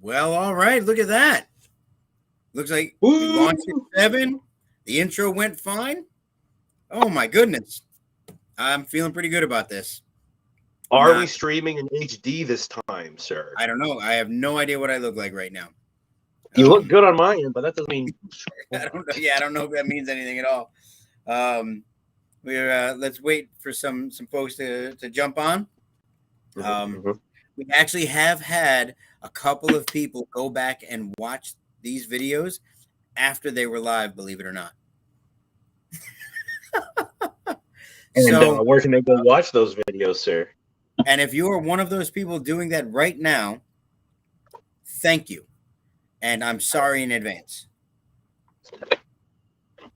Well, all right. Look at that. Looks like we launched at 7. The intro went fine. Oh, my goodness. I'm feeling pretty good about this. Are we streaming in HD this time, sir? I don't know. I have no idea what I look like right now. You look good on my end, but that doesn't mean... I don't know. Yeah, I don't know if that means anything at all. Let's wait for some folks to jump on. We actually have had a couple of people go back and watch these videos after they were live, believe it or not. And where can they go watch those videos, sir? And if you are one of those people doing that right now, thank you. And I'm sorry in advance.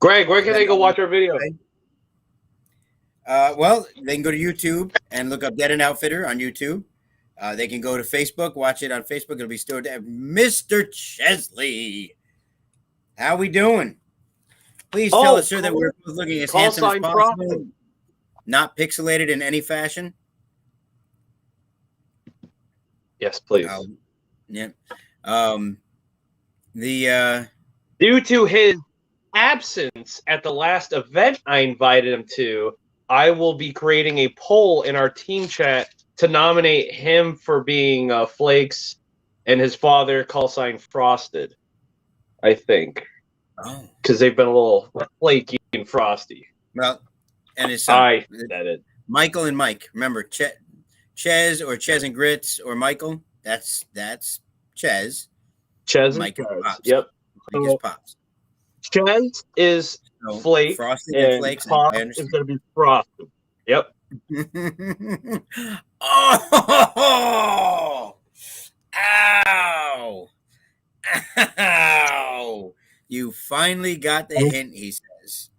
Greg, where can they go watch our video? Well, they can go to YouTube and look up Dead End Outfitter on YouTube. They can go to Facebook, watch it on Facebook. It'll be stored at Mr. Chesley. How we doing? Please tell us, sir, that we're looking as handsome as possible, not pixelated in any fashion. Yes, please. Yeah. Due to his absence at the last event I invited him to, I will be creating a poll in our team chat to nominate him for being Flakes and his father Frosted, I think. Oh. Because they've been a little flaky and frosty. Well, and his son. I said it. Michael and Mike. Remember, Ches or Ches and Grits or Michael. That's Ches. Ches Mike and Pops. Yep. Mike is Pops. Ches is Flake. Frosted and Flakes. Pops is going to be Frosted. Yep. Oh! Ow! Ow! You finally got the hint, he says.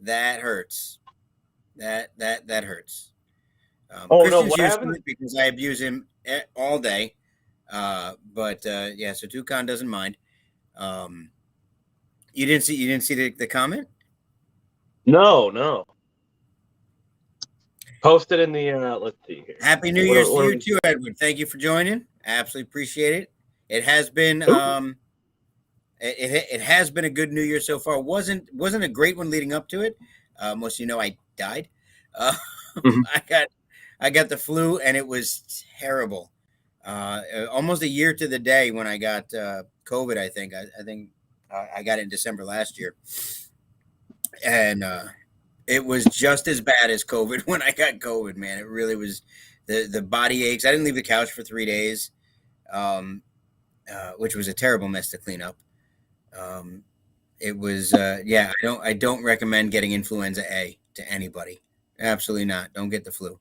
That hurts. That hurts. No, what happened? Because I abuse him all day. So Toucan doesn't mind. You didn't see the comment? No. Posted in the let's see here. Happy New Year's to you too, Edward. Thank you for joining. Absolutely appreciate it. It has been it has been a good New Year so far. Wasn't a great one leading up to it. Most of you know I died. I got the flu and it was terrible. Almost a year to the day when I got COVID. I think I got it in December last year, and it was just as bad as COVID when I got COVID. Man, it really was. The body aches. I didn't leave the couch for 3 days, which was a terrible mess to clean up. It was I don't recommend getting influenza A to anybody. Absolutely not. Don't get the flu.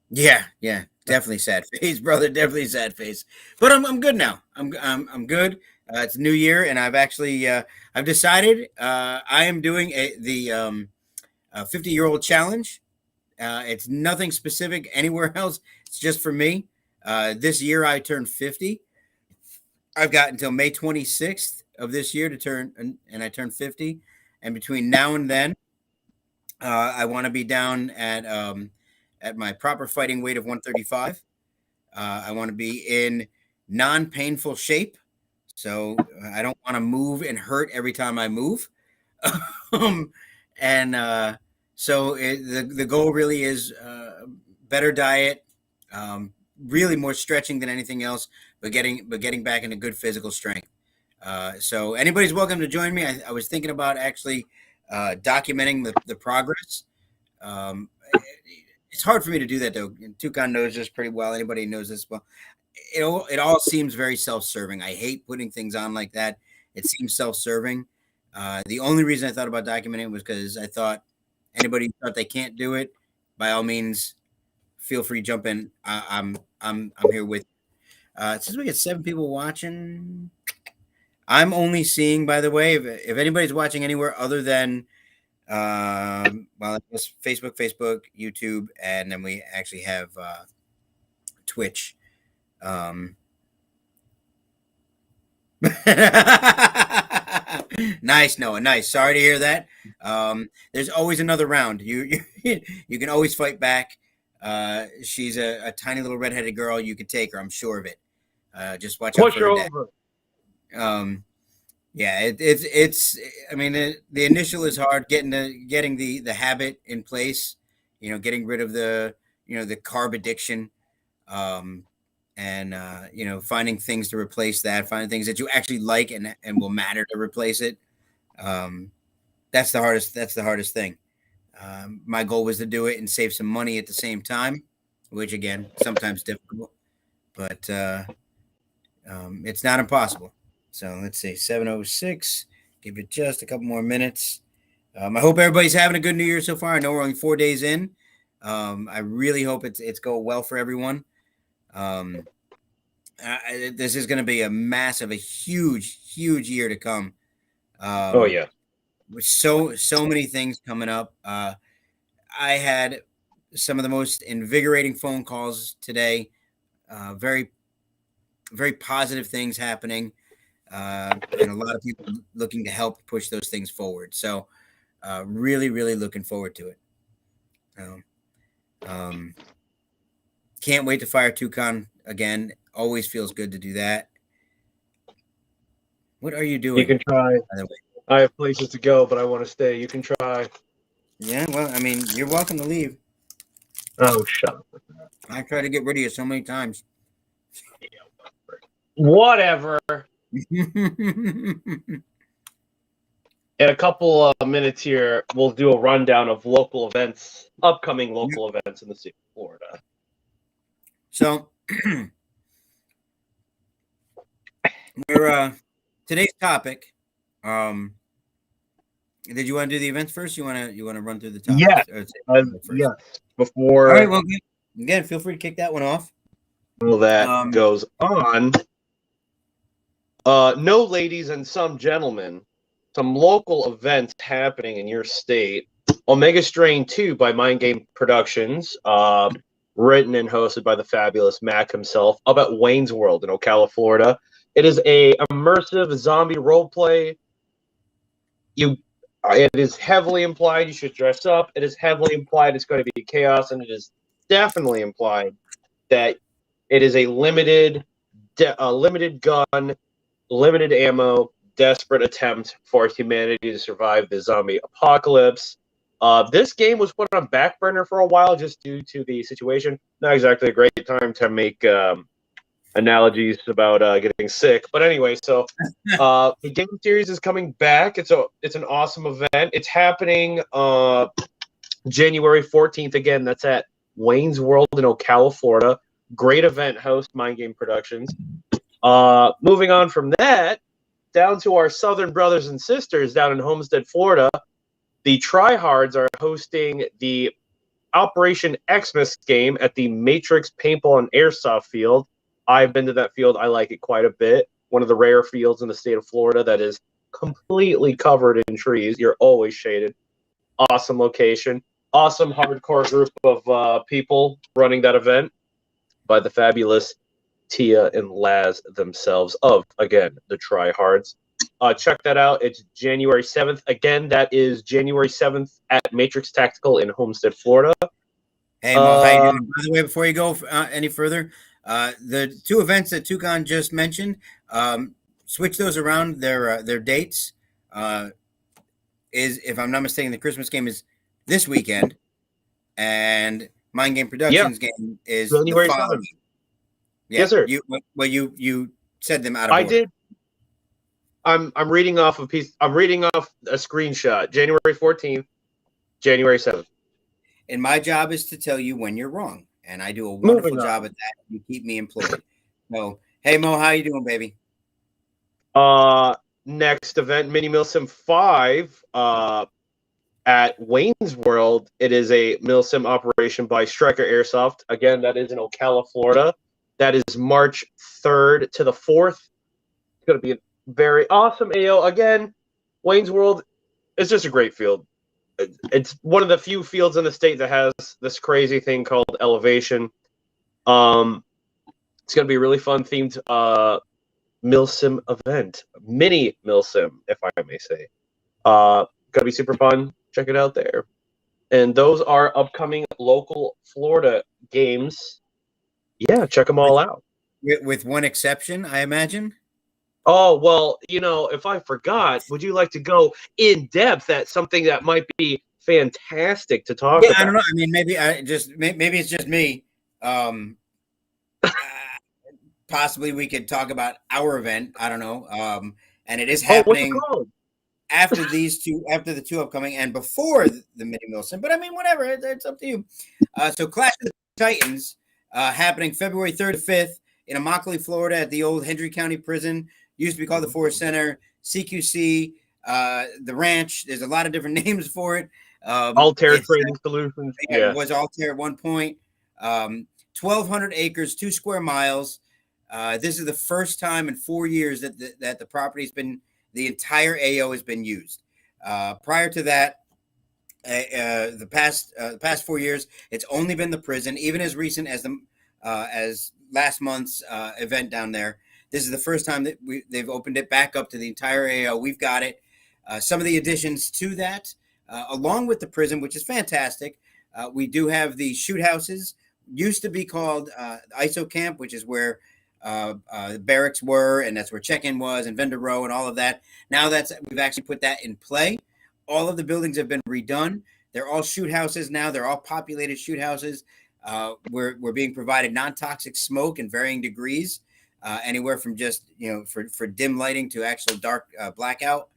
Yeah, definitely sad face, brother. Definitely sad face. But I'm good now. I'm good. It's New Year, and I've actually I've decided I am doing the 50-year-old challenge. It's nothing specific anywhere else. It's just for me. This year I turned 50. I've got until May 26th of this year to turn, and I turned 50. And between now and then, I want to be down at my proper fighting weight of 135. I want to be in non-painful shape. So I don't want to move and hurt every time I move. So the goal really is better diet, really more stretching than anything else, but getting back into good physical strength. So anybody's welcome to join me. I was thinking about actually documenting the progress. It's hard for me to do that though. Toucan knows this pretty well. Anybody knows this well. It all seems very self-serving. I hate putting things on like that. It seems self-serving. The only reason I thought about documenting it was because I thought anybody who thought they can't do it, by all means, feel free to jump in. I'm here with you. Since we get 7 people watching, I'm only seeing, by the way, if anybody's watching anywhere other than I guess Facebook, YouTube, and then we actually have Twitch. Nice, Noah. Nice. Sorry to hear that. There's always another round. You can always fight back. She's a tiny little redheaded girl. You could take her. I'm sure of it. Just watch out Push for her dad. over. Yeah, it's. I mean, the initial is hard getting the habit in place. Getting rid of the the carb addiction, and finding things to replace that, finding things that you actually like and will matter to replace it. Um, that's the hardest. That's the hardest thing. My goal was to do it and save some money at the same time, which again sometimes difficult, but it's not impossible. So let's see, 7:06. Give it just a couple more minutes. I hope everybody's having a good New Year so far. I know we're only 4 days in. I really hope it's going well for everyone. This is going to be a massive, a huge, huge year to come. Oh yeah. With so many things coming up. I had some of the most invigorating phone calls today. Very, very positive things happening, and a lot of people looking to help push those things forward. So, really, really looking forward to it. Can't wait to fire Toucan again. Always feels good to do that. What are you doing? You can try. By the way? I have places to go, but I want to stay. You can try. Yeah, well, I mean, you're welcome to leave. Oh, shut up with that. I tried to get rid of you so many times. Whatever. In a couple of minutes here, we'll do a rundown of local events, upcoming local events in the state of Florida. So, we're today's topic. Did you want to do the events first? You want to run through the topics? Yes. Before. All right. Well, again, feel free to kick that one off. Well, that goes on. No, ladies and some gentlemen, some local events happening in your state. Omega Strain 2 by Mind Game Productions, written and hosted by the fabulous Mac himself, up at Wayne's World in Ocala, Florida. It is a immersive zombie roleplay. It is heavily implied you should dress up. It is heavily implied it's going to be chaos, and it is definitely implied that it is a limited gun, limited ammo, desperate attempt for humanity to survive the zombie apocalypse. This game was put on back burner for a while just due to the situation. Not exactly a great time to make analogies about getting sick, but anyway, so the game series is coming back. It's an awesome event. It's happening January 14th again. That's at Wayne's World in Ocala, Florida. Great event host, Mind Game Productions. Moving on from that, down to our southern brothers and sisters down in Homestead, Florida, the Tryhards are hosting the Operation Xmas game at the Matrix Paintball and Airsoft field. I've been to that field. I like it quite a bit. One of the rare fields in the state of Florida that is completely covered in trees. You're always shaded. Awesome location. Awesome hardcore group of people running that event by the fabulous Tia and Laz themselves of, again, the Tryhards. Check that out. It's January 7th. Again, that is January 7th at Matrix Tactical in Homestead, Florida. Hey, Mo, how you doing? By the way, before you go any further, the two events that Toucan just mentioned, switch those around their dates. Is, if I'm not mistaken, the Christmas game is this weekend, and Mind Game Productions game is January the following. 7th. Yeah, yes, sir. You said them out of order. I did. I'm reading off a piece. I'm reading off a screenshot. January 14th, January 7th. And my job is to tell you when you're wrong, and I do a wonderful job at that. You keep me employed. So, hey Mo, how you doing, baby? Next event, Mini Milsim 5 at Wayne's World. It is a Milsim operation by Striker Airsoft. Again, that is in Ocala, Florida. That is March 3rd to the 4th. It's going to be a very awesome AO. Again, Wayne's World is just a great field. It's one of the few fields in the state that has this crazy thing called elevation. It's going to be a really fun themed Milsim event. Mini Milsim, if I may say. Going to be super fun. Check it out there. And those are upcoming local Florida games. Yeah, check them all out. with one exception, I imagine. Oh, well, if I forgot, would you like to go in depth at something that might be fantastic to talk Yeah, I don't about? know. I mean, maybe it's just me. Um, Possibly we could talk about our event. I don't know. And it is Oh, what's it happening called? after after the two upcoming, and before the Mini Milson. But I mean, whatever. It's up to you. So Clash of the Titans, happening February 3rd to 5th in Immokalee, Florida, at the old Hendry County Prison. Used to be called the Forest Center, CQC, the Ranch. There's a lot of different names for it. Altair It's Training Solutions. It Yes. was Altair at one point. 1,200 acres, 2 square miles. This is the first time in 4 years that the property's been, the entire AO has been used. Prior to that, the past 4 years, it's only been the prison. Even as recent as as last month's event down there, this is the first time that they've opened it back up to the entire AO. We've got it. Some of the additions to that, along with the prison, which is fantastic. We do have the shoot houses. Used to be called ISO camp, which is where the barracks were, and that's where check-in was, and vendor row, and all of that. Now we've actually put that in play. All of the buildings have been redone. They're all shoot houses now. They're all populated shoot houses. We're being provided non-toxic smoke in varying degrees, anywhere from just for dim lighting to actual dark blackout.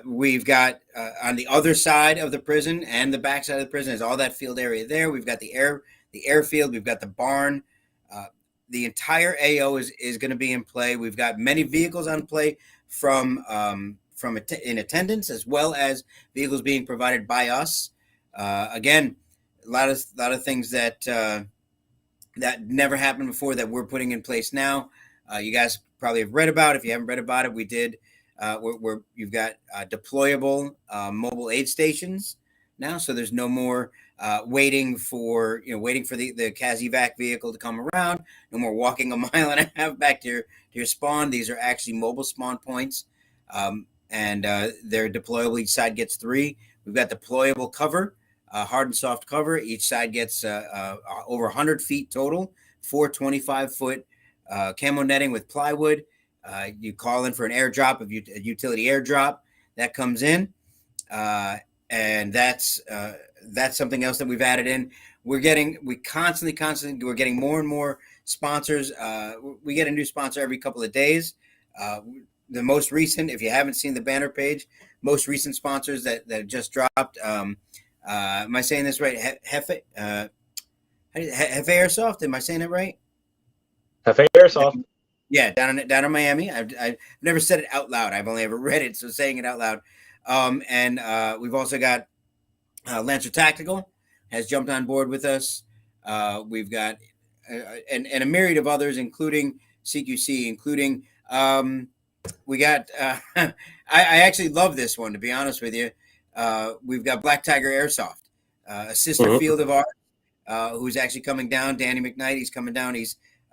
We've got on the other side of the prison and the back side of the prison is all that field area there. We've got the airfield. We've got the barn. The entire AO is going to be in play. We've got many vehicles on play from in attendance, as well as vehicles being provided by us. Again, a lot of things that never happened before that we're putting in place now. You guys probably have read about it. If you haven't read about it, we did. You've got deployable mobile aid stations now, so there's no more waiting for the CAS evac vehicle to come around. No more walking a mile and a half back to your spawn. These are actually mobile spawn points, and they're deployable. Each side gets 3. We've got deployable cover, hard and soft cover. Each side gets over 100 feet total, 4 25-foot camo netting with plywood. You call in for an airdrop of a utility airdrop that comes in, and that's something else that we've added in. We're getting more and more sponsors. We get a new sponsor every couple of days. The most recent, if you haven't seen the banner page, most recent sponsors that just dropped. Am I saying this right? Hefe Airsoft. Am I saying it right? Hefe Airsoft. Yeah, down in Miami. I've never said it out loud. I've only ever read it, so saying it out loud. And we've also got Lancer Tactical has jumped on board with us. We've got and a myriad of others, including CQC, including we got. I actually love this one, to be honest with you. We've got Black Tiger Airsoft, a sister field of ours, who's actually coming down. Danny McKnight, he's coming down.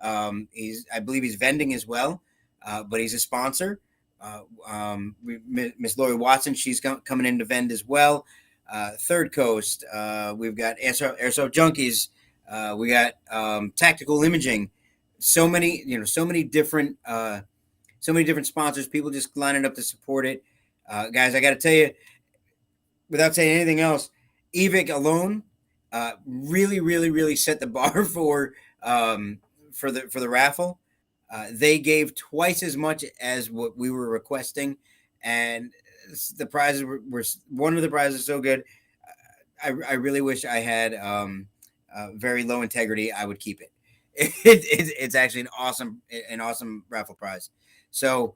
I believe he's vending as well, but he's a sponsor. Miss Lori Watson, she's coming in to vend as well. Third Coast, we've got Airsoft Junkies, we got Tactical Imaging. So many different sponsors. People just lining up to support it. Guys, I got to tell you, without saying anything else, EVIC alone really, really, really set the bar for the raffle. They gave twice as much as what we were requesting, and the prizes were one of the prizes so good. I really wish I had very low integrity. I would keep it. It's actually an awesome raffle prize. So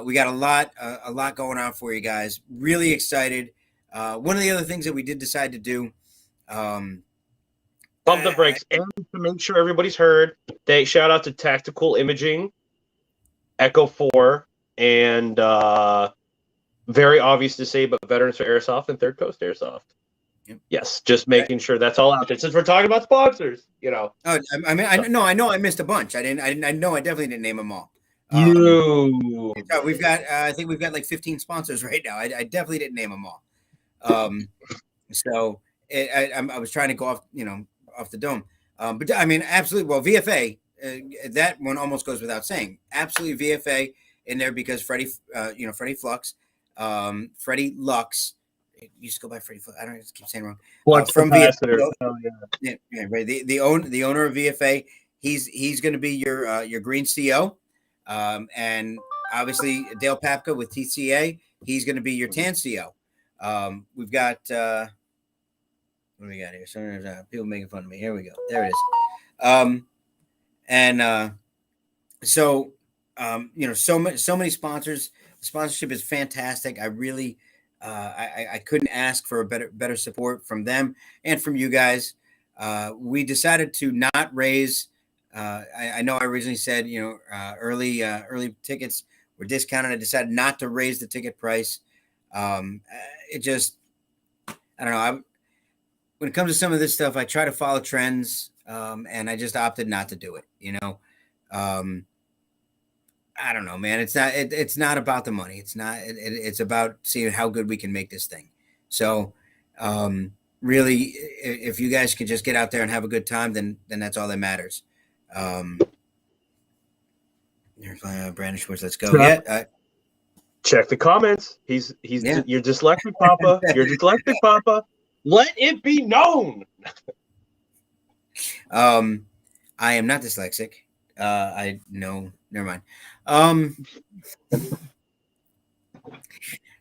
we got a lot going on for you guys. Really excited. One of the other things that we did decide to do. Pump the brakes. And to make sure everybody's heard, they shout out to Tactical Imaging, Echo 4, and very obvious to say, but Veterans for Airsoft and Third Coast Airsoft. Yep. Yes, just making sure that's all out there. Since we're talking about sponsors, Oh, I mean, I know I missed a bunch. I definitely didn't name them all. We've got, I think we've got like 15 sponsors right now. I definitely didn't name them all. So I was trying to go off the dome. But I mean, absolutely. Well, VFA, that one almost goes without saying. Absolutely VFA in there because Freddie, Freddie Flux, Freddie Lux. It used to go by Freddie Flux. I don't keep saying wrong. Flux From capacitor. VFA. Oh, Yeah, right. The owner of VFA. He's going to be your green CO, and obviously Dale Papka with TCA. He's going to be your tan CO. We've got what do we got here? So people making fun of me. Here we go. There it is. So so many sponsors. The sponsorship is fantastic. I really I couldn't ask for a better support from them and from you guys. We decided to not raise. I know I originally said early tickets were discounted. I decided not to raise the ticket price. It just I don't know. When it comes to some of this stuff, I try to follow trends, and I just opted not to do it. I don't know, man. It's not about the money. It's not. It's about seeing how good we can make this thing. So, really, if you guys can just get out there and have a good time, then that's all that matters. Brandon Schwartz, let's go. Yeah. Check the comments. He's Yeah. You're dyslexic, Papa. You're dyslexic, Papa. Let it be known. I am not dyslexic. I know. Never mind.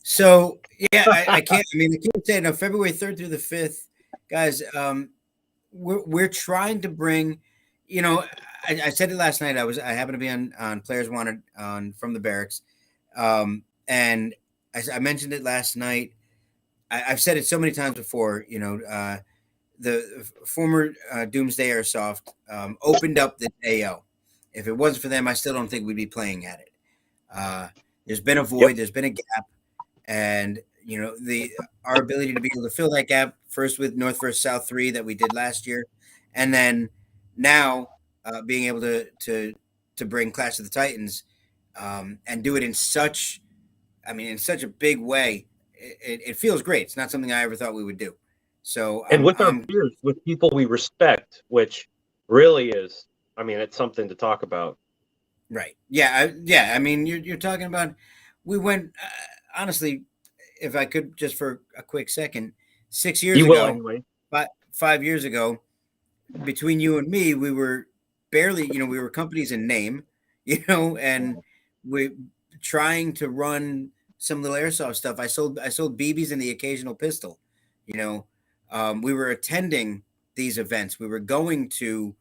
So yeah, I can't. I mean, I can't say enough. February 3rd through the 5th, guys. We're trying to bring. I said it last night. I happened to be on Players Wanted from the barracks, and I mentioned it last night. I've said it so many times before. The former Doomsday Airsoft opened up the DEO. If it wasn't for them, I still don't think we'd be playing at it. There's been a void. Yep. There's been a gap, and our ability to be able to fill that gap first with North versus South 3 that we did last year, and then now being able to bring Clash of the Titans and do it in such a big way. It feels great. It's not something I ever thought we would do. So with our peers, with people we respect, which really is, it's something to talk about. Right. Yeah. I mean, you're talking about. We went honestly, if I could just for a quick second, 6 years ago, anyway. 5 years ago, between you and me, we were barely, we were companies in name, and we trying to run some little airsoft stuff. I sold BBs and the occasional pistol. We were attending these events. We were going to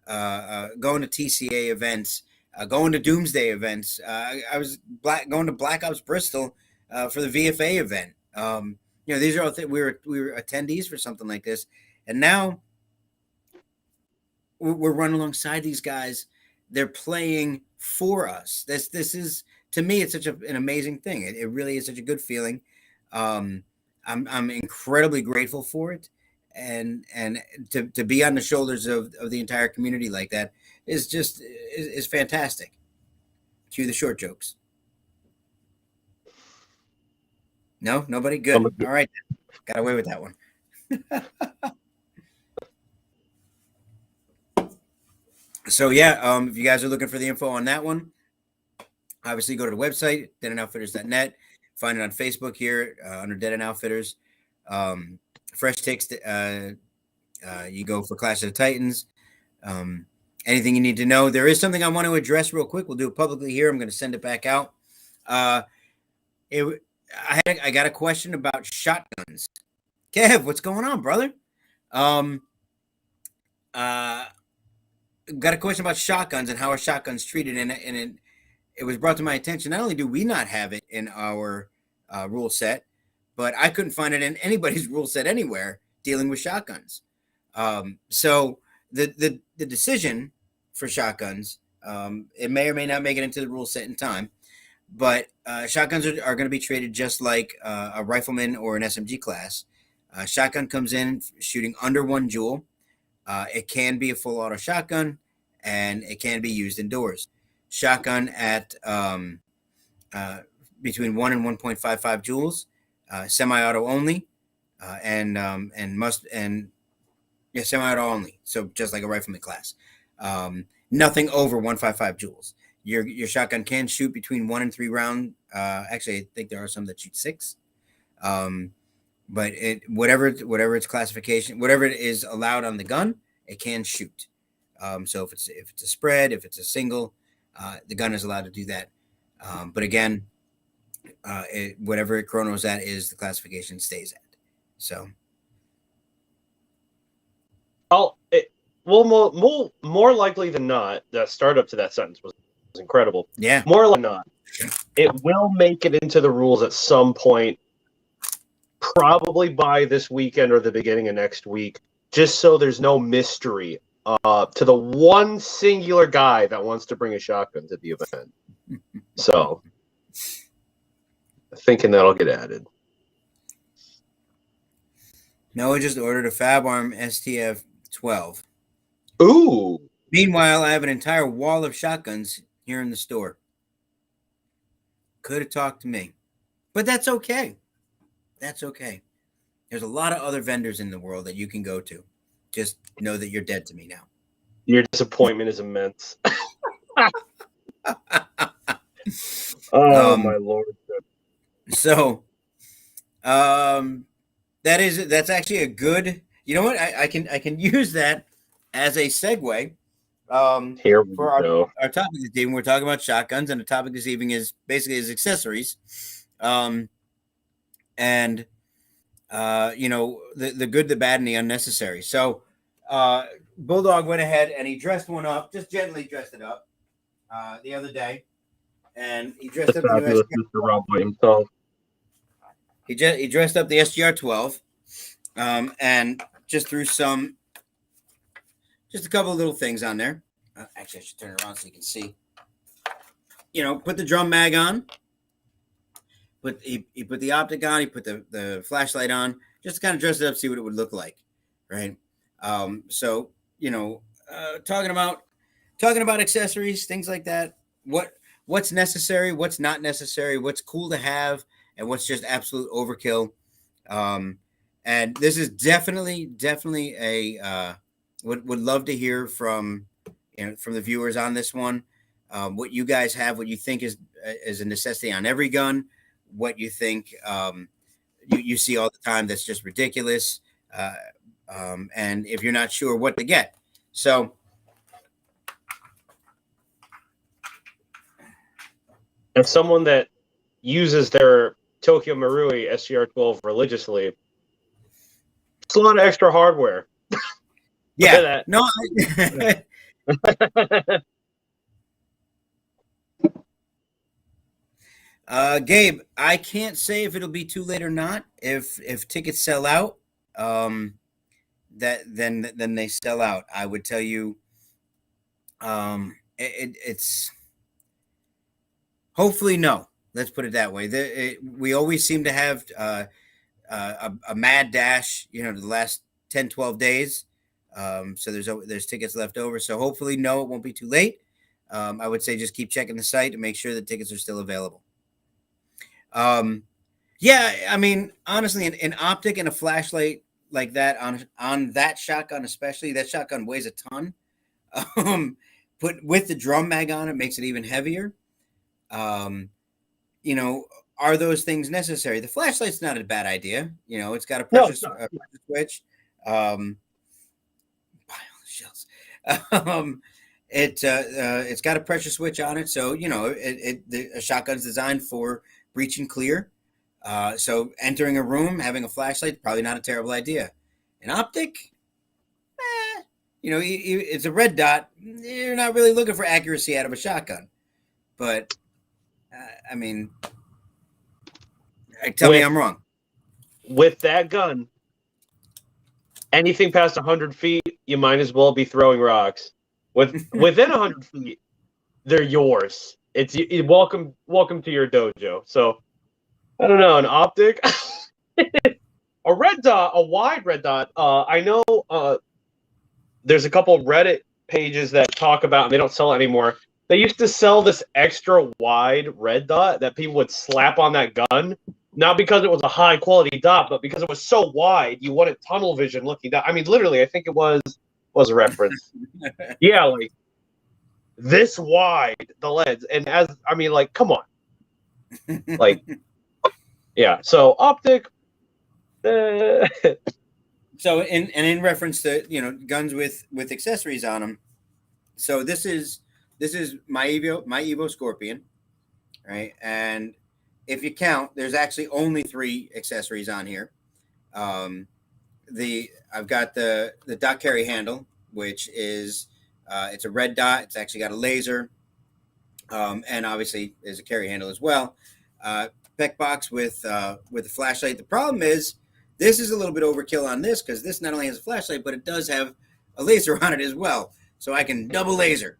TCA events, going to Doomsday events. I was going to Black Ops Bristol for the VFA event. These are all we were attendees for something like this, and now we're running alongside these guys. They're playing for us. This is, to me, it's such an amazing thing. It really is such a good feeling. I'm incredibly grateful for it, and to be on the shoulders of the entire community like that is fantastic. Cue the short jokes. No, nobody. Good. All right, got away with that one. So yeah, if you guys are looking for the info on that one, obviously go to the website deadandoutfitters.net. Find it on Facebook here under Dead and Outfitters. Fresh takes. You go for Clash of the Titans. Anything you need to know. There is something I want to address real quick. We'll do it publicly here. I'm going to send it back out. I got a question about shotguns. Kev, what's going on, brother? Got a question about shotguns and how are shotguns treated, and it was brought to my attention. Not only do we not have it in our rule set, but I couldn't find it in anybody's rule set anywhere dealing with shotguns. So the decision for shotguns, it may or may not make it into the rule set in time, but shotguns are going to be treated just like a rifleman or an SMG class. Shotgun comes in shooting under 1 joule. It can be a full auto shotgun, and it can be used indoors. Shotgun at between 1 and 1.55 joules, semi-auto only, semi-auto only. So just like a rifleman class. nothing over 155 joules. Your shotgun can shoot between 1 and 3 round. Actually, I think there are some that shoot 6. But whatever its classification, whatever it is allowed on the gun, it can shoot. So if it's a spread, if it's a single, the gun is allowed to do that. But again, whatever it chronos at is the classification stays at. So. More likely than not, the startup to that sentence was incredible. Yeah. More likely than not, it will make it into the rules at some point, probably by this weekend or the beginning of next week, just so there's no mystery to the one singular guy that wants to bring a shotgun to the event. So, thinking that'll get added. Noah just ordered a Fab Arm STF 12. Ooh. Meanwhile, I have an entire wall of shotguns here in the store. Could have talked to me. But that's okay. That's okay. There's a lot of other vendors in the world that you can go to. Just know that you're dead to me now. Your disappointment is immense. Oh, my Lord. So, that's actually a good, you know what? I can use that as a segue. Here we for go. Our topic this evening. We're talking about shotguns, and the topic this evening is basically his accessories. And the good, the bad, and the unnecessary. So Bulldog went ahead and he dressed one up, just gently dressed it up the other day. And he dressed up the Mr. Rob by himself. He dressed up the SGR 12 and just threw just a couple of little things on there. Actually, I should turn it around so you can see. Put the drum mag on. He put the optic on. He put the flashlight on, just to kind of dress it up, see what it would look like, right? So talking about accessories, things like that. What's necessary, what's not necessary, what's cool to have, and what's just absolute overkill. And this is definitely a would love to hear from the viewers on this one. What you guys have, what you think is a necessity on every gun, what you think you see all the time that's just ridiculous, and if you're not sure what to get. So as someone that uses their Tokyo Marui SGR-12 religiously, it's a lot of extra hardware. Yeah, no. Gabe, I can't say if it'll be too late or not. If tickets sell out, then they sell out. I would tell you, it's hopefully no. Let's put it that way. We always seem to have a mad dash, the last 10, 12 days. So there's tickets left over. So hopefully, no, it won't be too late. I would say just keep checking the site to make sure the tickets are still available. Yeah, I mean, honestly, an optic and a flashlight like that on that shotgun, especially, that shotgun weighs a ton. Put with the drum mag on, it makes it even heavier. Are those things necessary? The flashlight's not a bad idea. It's got a pressure switch. Shells. It's got a pressure switch on it, so a shotgun's designed for breach and clear. So entering a room, having a flashlight, probably not a terrible idea. An optic, it's a red dot. You're not really looking for accuracy out of a shotgun, but I mean, tell me I'm wrong. With that gun, anything past 100 feet, you might as well be throwing rocks. Within 100 feet, they're yours. It's welcome to your dojo. So, I don't know, an optic, a red dot, a wide red dot. I know there's a couple Reddit pages that talk about, and they don't sell it anymore. They used to sell this extra wide red dot that people would slap on that gun. Not because it was a high quality dot, but because it was so wide, you wanted tunnel vision looking down. I mean, literally, I think it was a reference. Yeah, like this wide, the lens. And like, come on. Like, yeah. So optic. So in reference to guns with accessories on them. So this is my Evo Scorpion, right? And if you count, there's actually only 3 accessories on here. I've got the dot carry handle, which is it's a red dot. It's actually got a laser, and obviously there's a carry handle as well. Pec box with a flashlight. The problem is this is a little bit overkill on this because this not only has a flashlight, but it does have a laser on it as well. So I can double laser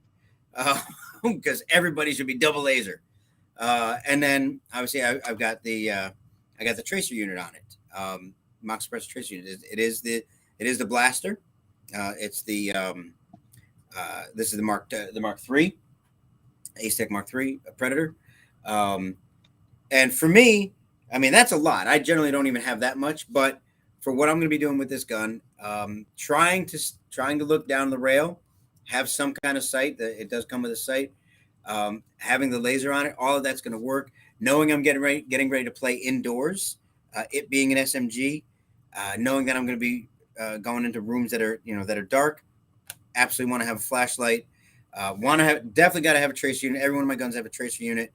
because everybody should be double laser. And then obviously I've got I got the tracer unit on it. Mock suppressor tracer unit. It is the blaster. It's the this is the Mark III, Ace-Tech Mark III, a Predator. And for me, I mean, that's a lot. I generally don't even have that much, but for what I'm going to be doing with this gun, trying to look down the rail, have some kind of sight. It does come with a sight. Having the laser on it, all of that's going to work. Knowing I'm getting ready to play indoors, it being an SMG, knowing that I'm going to be going into rooms that are dark. Absolutely want to have a flashlight. Definitely got to have a tracer unit. Every one of my guns have a tracer unit.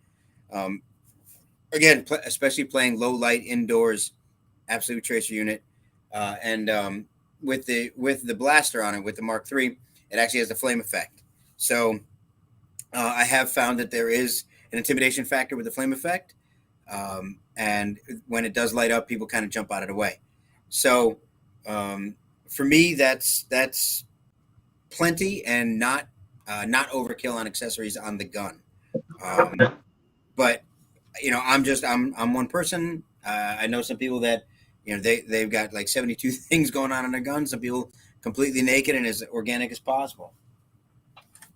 Again, especially playing low light indoors, absolute tracer unit. And with the blaster on it, with the Mark III, it actually has the flame effect. So I have found that there is an intimidation factor with the flame effect. And when it does light up, people kind of jump out of the way. So for me, that's plenty and not overkill on accessories on the gun. But I'm one person. I know some people that they've got like 72 things going on in their gun. Some people completely naked and as organic as possible.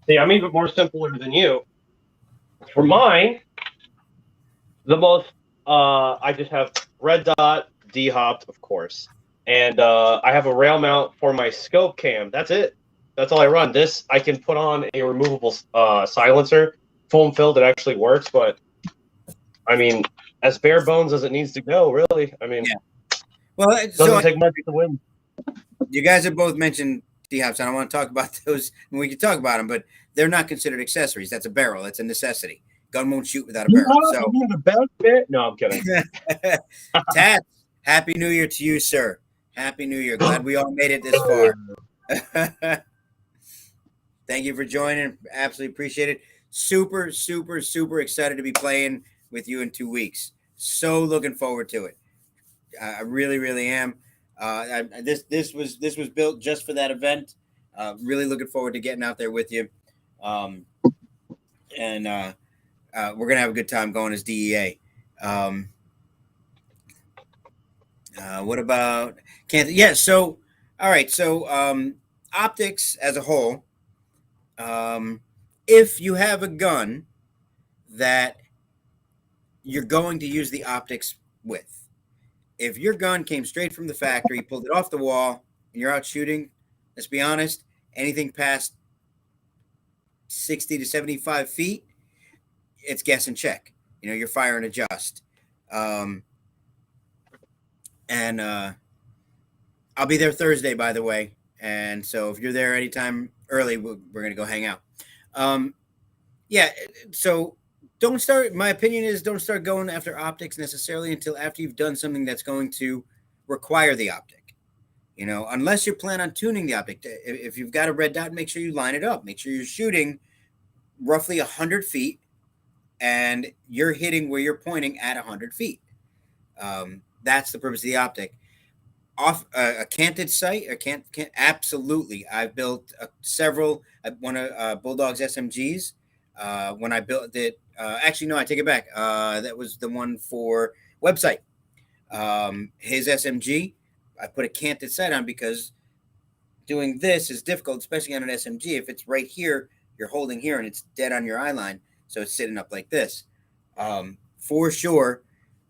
See, I'm even more simpler than you. For mine, the most I just have red dot, D-hopped, of course, and I have a rail mount for my scope cam. That's it. That's all I run. This I can put on a removable silencer, foam filled. It actually works, but I mean, as bare bones as it needs to go, really. I mean, yeah. Well, it doesn't take much to win. You guys have both mentioned D-hops. I don't want to talk about those. We can talk about them, but they're not considered accessories. That's a barrel. That's a necessity. Gun won't shoot without a barrel. So the best bit. No, I'm kidding. Tats, Happy New Year to you, sir. Happy New Year. Glad we all made it this far. Thank you for joining. Absolutely appreciate it. Super, super, super excited to be playing with you in 2 weeks. So looking forward to it. I really, really am. This was built just for that event. Really looking forward to getting out there with you. And we're gonna have a good time going as DEA. What about Can't? Yeah. So all right. So optics as a whole. If you have a gun that you're going to use the optics with, if your gun came straight from the factory, pulled it off the wall, and you're out shooting, let's be honest, anything past 60 to 75 feet, it's guess and check. You're fire and adjust. And I'll be there Thursday, by the way. And so if you're there anytime early, we're going to go hang out. Yeah. So my opinion is don't start going after optics necessarily until after you've done something that's going to require the optic. Unless you plan on tuning the optic. If you've got a red dot, make sure you line it up. Make sure you're shooting roughly 100 feet and you're hitting where you're pointing at 100 feet. That's the purpose of the optic. Off a canted sight, or can't absolutely. I've built several. One of Bulldog's SMGs. When I built it, actually no, I take it back. That was the one for website. His SMG, I put a canted sight on because doing this is difficult, especially on an SMG. If it's right here, you're holding here and it's dead on your eye line, so it's sitting up like this. For sure,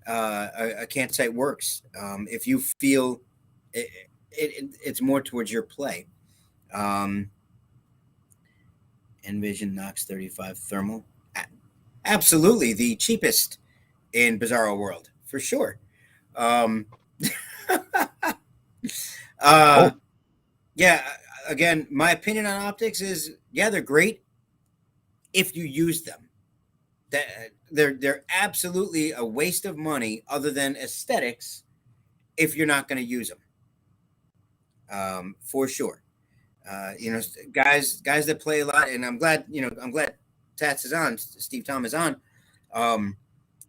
a canted sight works. If you feel it's more towards your play. Envision Nox 35 thermal. Absolutely the cheapest in Bizarro World for sure. Um, Oh. yeah. Again, my opinion on optics is yeah, they're great if you use them. That they're absolutely a waste of money, other than aesthetics, if you're not going to use them. For sure. Guys that play a lot, and I'm glad Tats is on. Steve Tom is on. Um,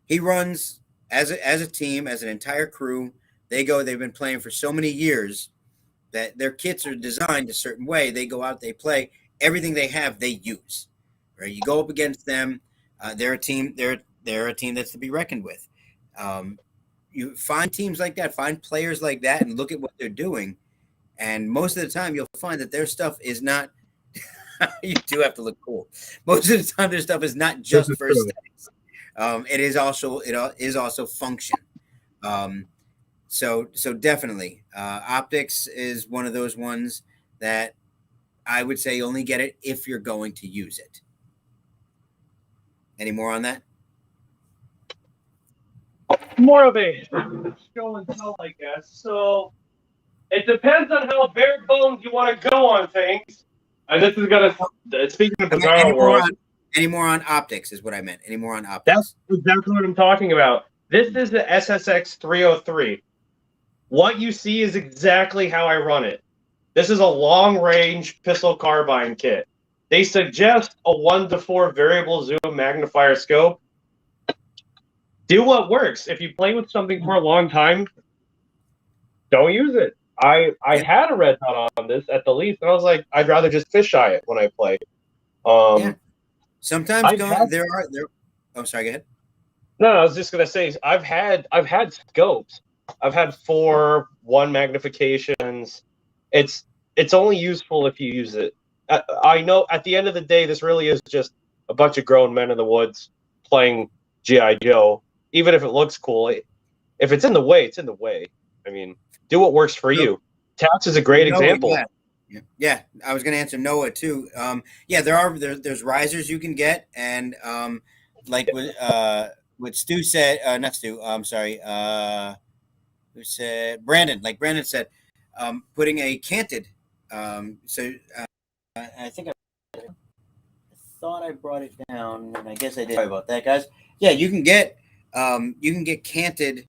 he runs as a team, as an entire crew. They've been playing for so many years that their kits are designed a certain way. They go out, they play, everything they have, they use. Right? You go up against them. They're a team. They're a team that's to be reckoned with. Um, you find teams like that, find players like that, and look at what they're doing. And most of the time, you'll find that their stuff is not. You do have to look cool. Most of the time, their stuff is not just for aesthetics. It is also function. Um, so definitely, optics is one of those ones that I would say only get it if you're going to use it. Any more on that? More of a show and tell, I guess. So it depends on how bare bones you want to go on things. And this is gonna speaking of Bizarro World. Any more on optics is what I meant. Any more on optics? That's exactly what I'm talking about. This is the SSX 303. What you see is exactly how I run it. This is a long-range pistol carbine kit. They suggest a 1:4 variable zoom magnifier scope. Do what works. If you play with something for a long time, don't use it. I had a red dot on this at the least, and I was like, I'd rather just fisheye it when I play. Yeah. Sometimes there. Oh, sorry. Go ahead. No, I was just gonna say I've had scopes. I've had 4 1 magnifications. It's only useful if you use it. I know at the end of the day, this really is just a bunch of grown men in the woods playing G.I. Joe. Even if it looks cool, if it's in the way, it's in the way. I mean, do what works for you. Tats is a great example. Yeah, I was going to answer Noah too. Yeah, there's risers you can get, and like what Stu said, not Stu. I'm sorry. Who said Brandon? Like Brandon said, putting a canted. I think I thought I brought it down, and I guess I did. Sorry about that, guys. Yeah, you can get canted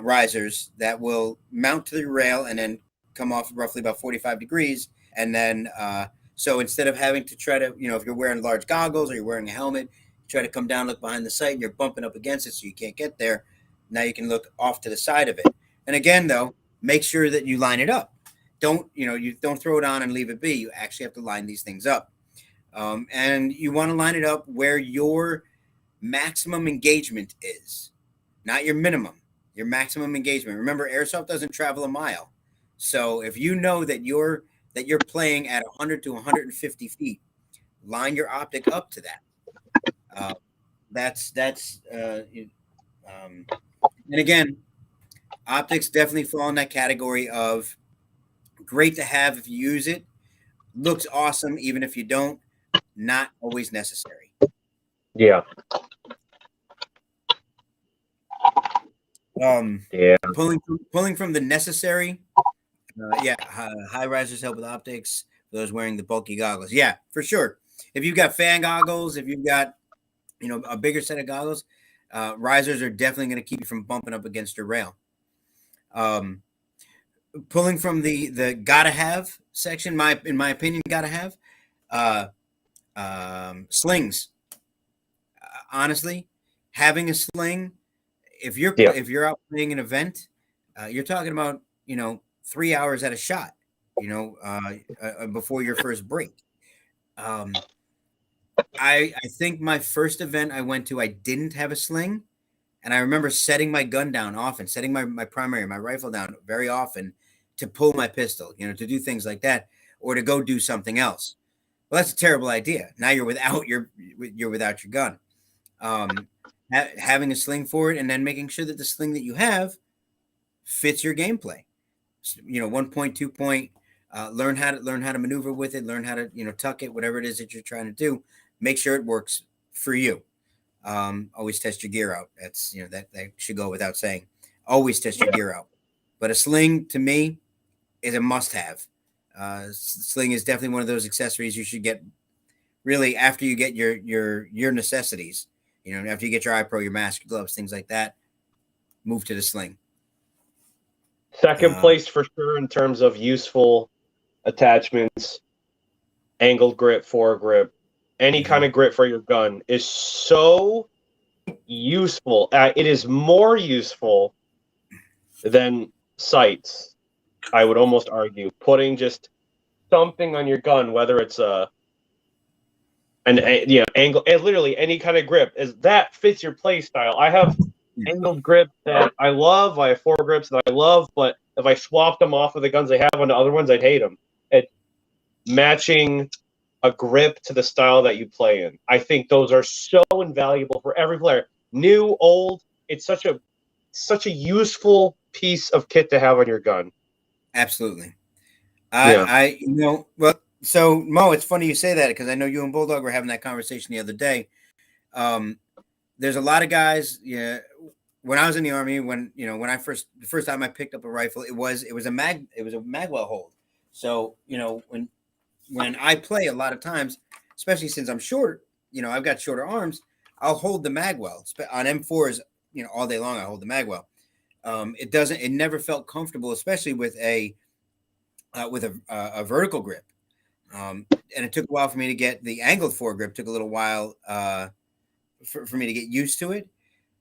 risers that will mount to the rail and then come off roughly about 45 degrees. And then, so instead of having to try to, if you're wearing large goggles or you're wearing a helmet, you try to come down, look behind the sight, and you're bumping up against it so you can't get there. Now you can look off to the side of it. And again, though, make sure that you line it up. You don't throw it on and leave it be. You actually have to line these things up. And you want to line it up where your maximum engagement is, not your minimum, your maximum engagement. Remember, airsoft doesn't travel a mile. So if you know that you're playing at 100 to 150 feet, line your optic up to that. And again, optics definitely fall in that category of great to have if you use it, looks awesome even if you don't, not always necessary. Yeah. Pulling from the necessary. High risers help with optics. For those wearing the bulky goggles, yeah, for sure. If you've got fan goggles, if you've got a bigger set of goggles, risers are definitely going to keep you from bumping up against your rail. Pulling from the gotta have section, in my opinion, gotta have slings. Honestly, having a sling, if you're out playing an event, you're talking about 3 hours at a shot, before your first break. I think my first event I went to, I didn't have a sling, and I remember setting my gun down often, setting my rifle down very often to pull my pistol, to do things like that, or to go do something else. Well, that's a terrible idea. Now you're without your gun. Having a sling for it, and then making sure that the sling that you have fits your gameplay. 1 point, 2 point, Learn how to maneuver with it. Learn how to tuck it, whatever it is that you're trying to do. Make sure it works for you. Always test your gear out. That's that should go without saying. Always test your gear out. But a sling to me is a must-have. Sling is definitely one of those accessories you should get really after you get your necessities. After you get your eye pro, your mask, your gloves, things like that. Move to the sling. Second place for sure in terms of useful attachments, angled grip, foregrip, any kind of grip for your gun is so useful. It is more useful than sights, I would almost argue. Putting just something on your gun, whether it's angle, and literally any kind of grip, is that fits your play style. I have angled grip that I love. I have foregrips that I love, but if I swapped them off of the guns I have onto other ones, I'd hate them. Matching a grip to the style that you play in, I think those are so invaluable for every player, new, old. It's such a useful piece of kit to have on your gun. Absolutely. Well, so Mo, it's funny you say that because I know you and Bulldog were having that conversation the other day. There's a lot of guys. Yeah, when I was in the Army, when the first time I picked up a rifle, it was a magwell hold. So when I play, a lot of times, especially since I'm short, I've got shorter arms, I'll hold the magwell on M4s. All day long I hold the magwell. It never felt comfortable, especially with a vertical grip. And it took a while for me to get the angled foregrip. Took a little while for me to get used to it.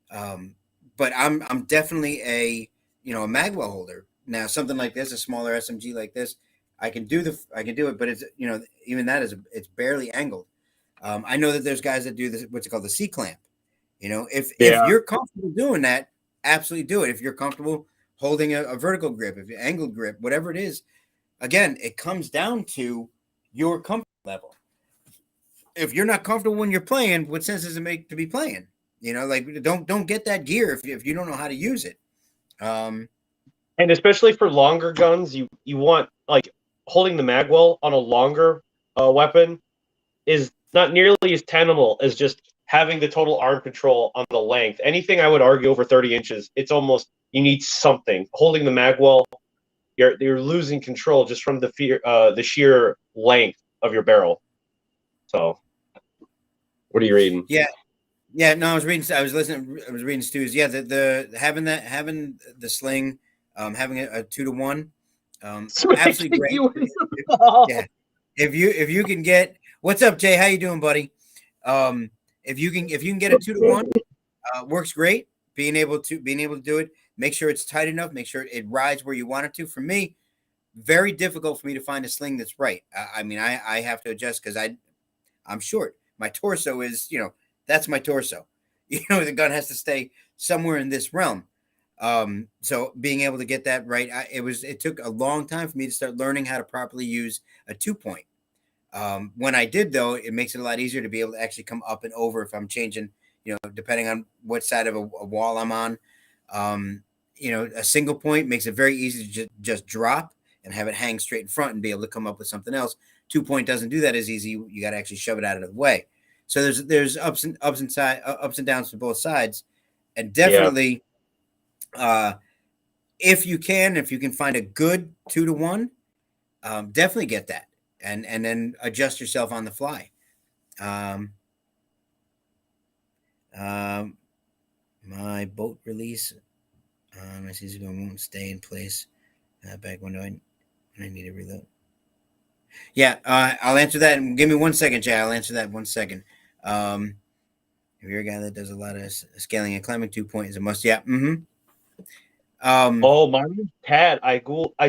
But I'm definitely a magwell holder now. Something like this, a smaller SMG like this, I can do it, but it's even that it's barely angled. I know that there's guys that do this, what's it called, the C clamp. If you're comfortable doing that, absolutely do it. If you're comfortable holding a vertical grip, if you're angled grip, whatever it is, again, it comes down to your comfort level. If you're not comfortable when you're playing, what sense does it make to be playing? Don't get that gear if you don't know how to use it. And especially for longer guns, you want, like, holding the magwell on a longer weapon is not nearly as tenable as just having the total arm control on the length. Anything I would argue over 30 inches, it's almost, you need something. Holding the magwell, you're losing control just from the sheer length of your barrel. So, what are you reading? Yeah. No, I was reading Stu's. Yeah, the having the sling, having a 2-to-1, absolutely great. If you can get, what's up, Jay? How you doing, buddy? If you can get a 2-to-1, works great. Being able to do it, make sure it's tight enough, make sure it rides where you want it to. For me, very difficult for me to find a sling that's right. I have to adjust because I'm short. My torso is, that's my torso. The gun has to stay somewhere in this realm. So being able to get that right, it took a long time for me to start learning how to properly use a 2-point. When I did, though, it makes it a lot easier to be able to actually come up and over if I'm changing, depending on what side of a wall I'm on. A single point makes it very easy to just drop and have it hang straight in front and be able to come up with something else. 2-point doesn't do that as easy. You got to actually shove it out of the way. So there's ups and downs to both sides, and definitely, if you can find a good 2-to-1, definitely get that, and then adjust yourself on the fly. My boat release, my season won't stay in place. Back window, I need to reload. Yeah, I'll answer that. Give me 1 second, Jay. I'll answer that in 1 second. If you're a guy that does a lot of scaling and climbing, 2-point is a must. Yeah. Mm-hmm. My name's Pat. I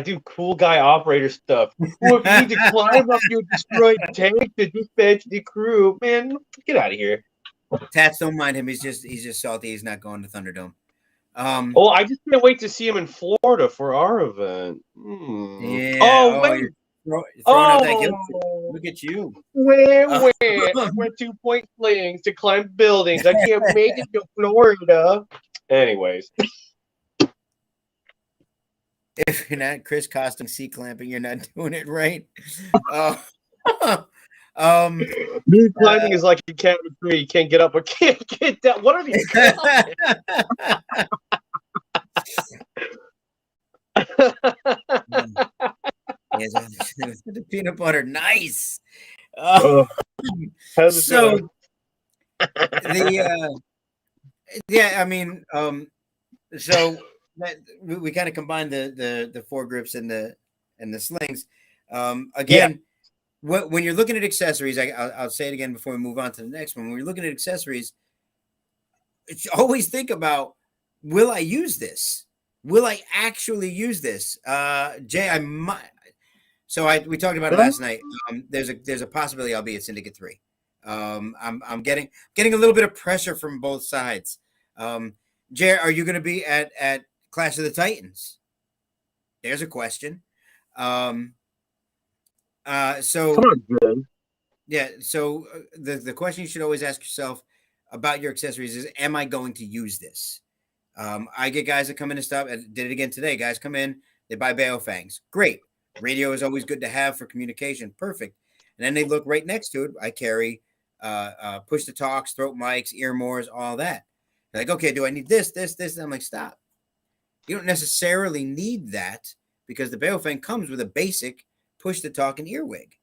do cool guy operator stuff. Well, if you need to climb up your destroyed tank to dispatch the crew, man, get out of here. Tats, don't mind him. He's just salty. He's not going to Thunderdome. I just can't wait to see him in Florida for our event. Yeah. Oh, wait. You're throwing out that guilt. Look at you. Where? I went 2-point slings to climb buildings. I can't make it to Florida. Anyways. If you're not crisscrossing, C-clamping, you're not doing it right. Uh, um, New climbing is like you can't a tree, you can't get up or can't get down. What are these? Yes, the peanut butter, nice. So the yeah, I mean, so that we kind of combine the foregrips and the slings. Again, when you're looking at accessories, I'll say it again before we move on to the next one. When you're looking at accessories, always think about, will I use this? Will I actually use this? Jay, I might. So we talked about it last night. There's a possibility I'll be at Syndicate 3. I'm getting a little bit of pressure from both sides. Jay, are you going to be at Clash of the Titans? There's a question. So Come on, man. Yeah, so the question you should always ask yourself about your accessories is, am I going to use this? I get guys that come in and stuff. I did it again today. Guys come in, they buy Baofangs. Great. Radio is always good to have for communication. Perfect. And then they look right next to it. I carry push to talks, throat mics, ear mores, all that. They're like, okay, do I need this? And I'm like, stop. You don't necessarily need that, because the Baofang comes with a basic push to talk and earwig.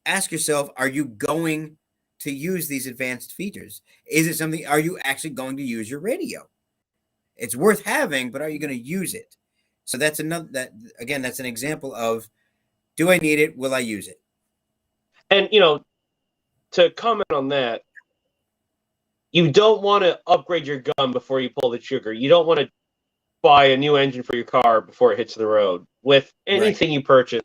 Ask yourself, are you going to use these advanced features? Is it something, are you actually going to use your radio? It's worth having, but are you going to use it? So that's that's an example of, do I need it? Will I use it? And, to comment on that, you don't want to upgrade your gun before you pull the trigger. You don't want to buy a new engine for your car before it hits the road. With anything you purchase,